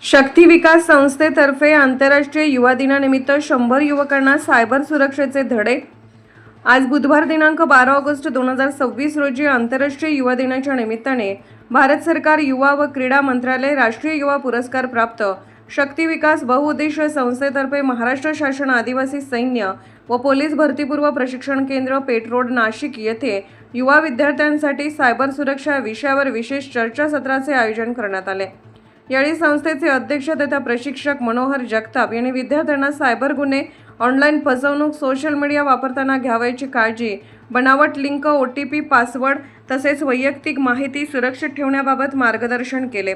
शक्ती विकास संस्थेतर्फे आंतरराष्ट्रीय युवा दिनानिमित्त 100 युवकांना सायबर सुरक्षेचे धडे। आज बुधवार दिनांक 12 ऑगस्ट 2026 रोजी आंतरराष्ट्रीय युवा दिनाच्या निमित्ताने भारत सरकार युवा व क्रीडा मंत्रालय राष्ट्रीय युवा पुरस्कार प्राप्त शक्ती विकास बहुउद्देशीय संस्थेतर्फे महाराष्ट्र शासन आदिवासी सैन्य व पोलीस भरतीपूर्व प्रशिक्षण केंद्र पेठ रोड नाशिक येथे युवा विद्यार्थ्यांसाठी सायबर सुरक्षा या विषयावर विशेष चर्चासत्राचे आयोजन करण्यात आले। यावेळी संस्थेचे अध्यक्ष तथा प्रशिक्षक मनोहर जगताप यांनी विद्यार्थ्यांना सायबर गुन्हे, ऑनलाईन फसवणूक, सोशल मीडिया वापरताना घ्यावयाची काळजी, बनावट लिंक, OTP, पासवर्ड तसेच वैयक्तिक माहिती सुरक्षित ठेवण्याबाबत मार्गदर्शन केले।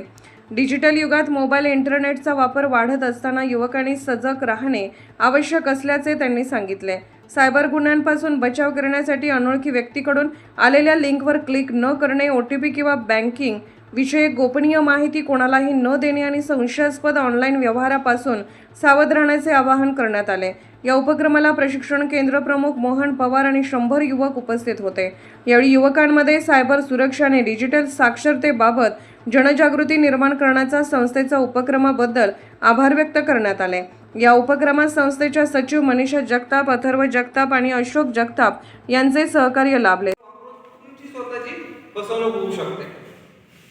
डिजिटल युगात मोबाईल इंटरनेटचा वापर वाढत असताना युवकांनी सजग राहणे आवश्यक असल्याचे त्यांनी सांगितले। सायबर गुन्ह्यांपासून बचाव करण्यासाठी अनोळखी व्यक्तीकडून आलेल्या लिंकवर क्लिक न करणे, OTP किंवा बँकिंग विषयक गोपनीय माहिती कोणालाही न देणे आणि संशयास्पद ऑनलाईन व्यवहारापासून सावध राहण्याचे आवाहन करण्यात आले। या उपक्रमाला प्रशिक्षण केंद्र प्रमुख मोहन पवार आणि 100 युवक उपस्थित होते। यावेळी युवकांमध्ये सायबर सुरक्षा आणि डिजिटल साक्षरतेबाबत जनजागृती निर्माण करण्याचा संस्थेचा उपक्रमाबद्दल आभार व्यक्त करण्यात आले। या उपक्रमात संस्थेच्या सचिव मनीषा जगताप, अथर्व जगताप आणि अशोक जगताप यांचे सहकार्य लाभले। तुमची स्वतःची फसवणूक होऊ शकते।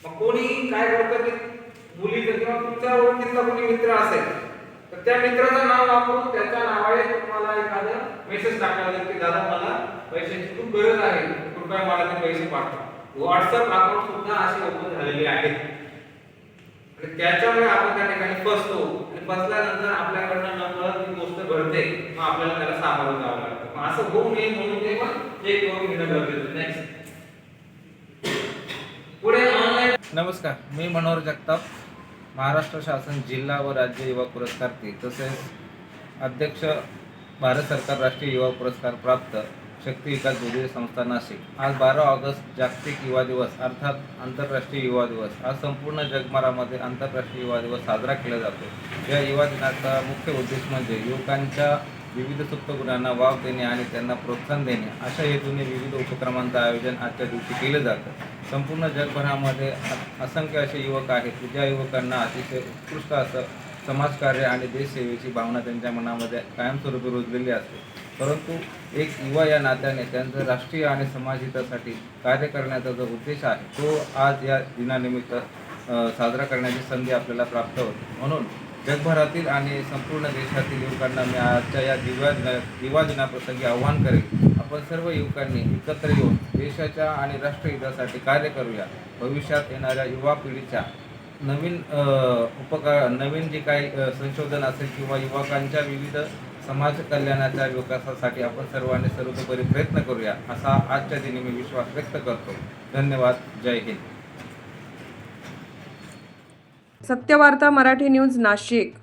मग कोणी काय करतं की मुलीचं किंवा तुमच्या ओळखीतला कोणी मित्र असेल तर त्या मित्राचं नाव वापरून त्याच्या नावाने तुम्हाला एखादा मेसेज टाकला जाईल की दादा मला पैशाची खूप गरज आहे, कृपया मला ते पैसे पाठवा। WhatsApp अकाउंट सुद्धा असे ओपन झालेले आहेत आणि त्याच्यामुळे आपण त्या ठिकाणी फसतो आणि फसल्यानंतर आपल्याकडनं नकळत ती गोष्ट घडते, मग आपल्याला त्याला सामोरं जावं लागतं। मग असं होऊ नये म्हणून ते पण चेक करून घेणं गरजेचं आहे। नेक्स्ट पुढे ऑनलाईन। नमस्कार, मी मनोहर जगताप, महाराष्ट्र शासन जिल्हा व राज्य युवा पुरस्कार तसेच अध्यक्ष भारत सरकार राष्ट्रीय युवा पुरस्कार प्राप्त शक्ती विकास बहुउद्देशीय संस्था नाशिक। आज 12 ऑगस्ट जागतिक युवा दिवस अर्थात आंतरराष्ट्रीय युवा दिवस। आज संपूर्ण जगभरामध्ये आंतरराष्ट्रीय युवा दिवस साजरा केला जातो। या युवा दिनाचा मुख्य उद्देश म्हणजे युवकांच्या विविध सुप्त गुणांना वाव देणे आणि त्यांना प्रोत्साहन देणे अशा हेतूने विविध उपक्रमांचं आयोजन आजच्या दिवशी केलं जातं। संपूर्ण जगभरामध्ये असंख्य असे युवक आहेत ज्या युवकांना अतिशय उत्कृष्ट असं समाजकार्य आणि देशसेवेची भावना त्यांच्या मनामध्ये कायमस्वरूपी रुजलेली असते, परंतु एक युवा या नात्याने त्यांचं राष्ट्रीय आणि समाजहितासाठी कार्य करण्याचा जो उद्देश आहे तो आज या दिनानिमित्त साजरा करण्याची संधी आपल्याला प्राप्त होते। म्हणून जगभरातील आणि संपूर्ण देशातील युवकांना मी आजच्या या युवा दिनाप्रसंगी आवाहन करेन, आपण सर्व युवकांनी एकत्र येऊन देशाच्या आणि राष्ट्रहितासाठी कार्य करूया। भविष्यात येणाऱ्या युवा पिढीच्या नवीन जे काही संशोधन असेल किंवा युवकांच्या विविध समाज कल्याणाच्या विकासासाठी आपण सर्वांनी सर्वतोपरी प्रयत्न करूया असा आजच्या दिनी मी विश्वास व्यक्त करतो। धन्यवाद। जय हिंद। सत्यवार्ता मराठी न्यूज नाशिक।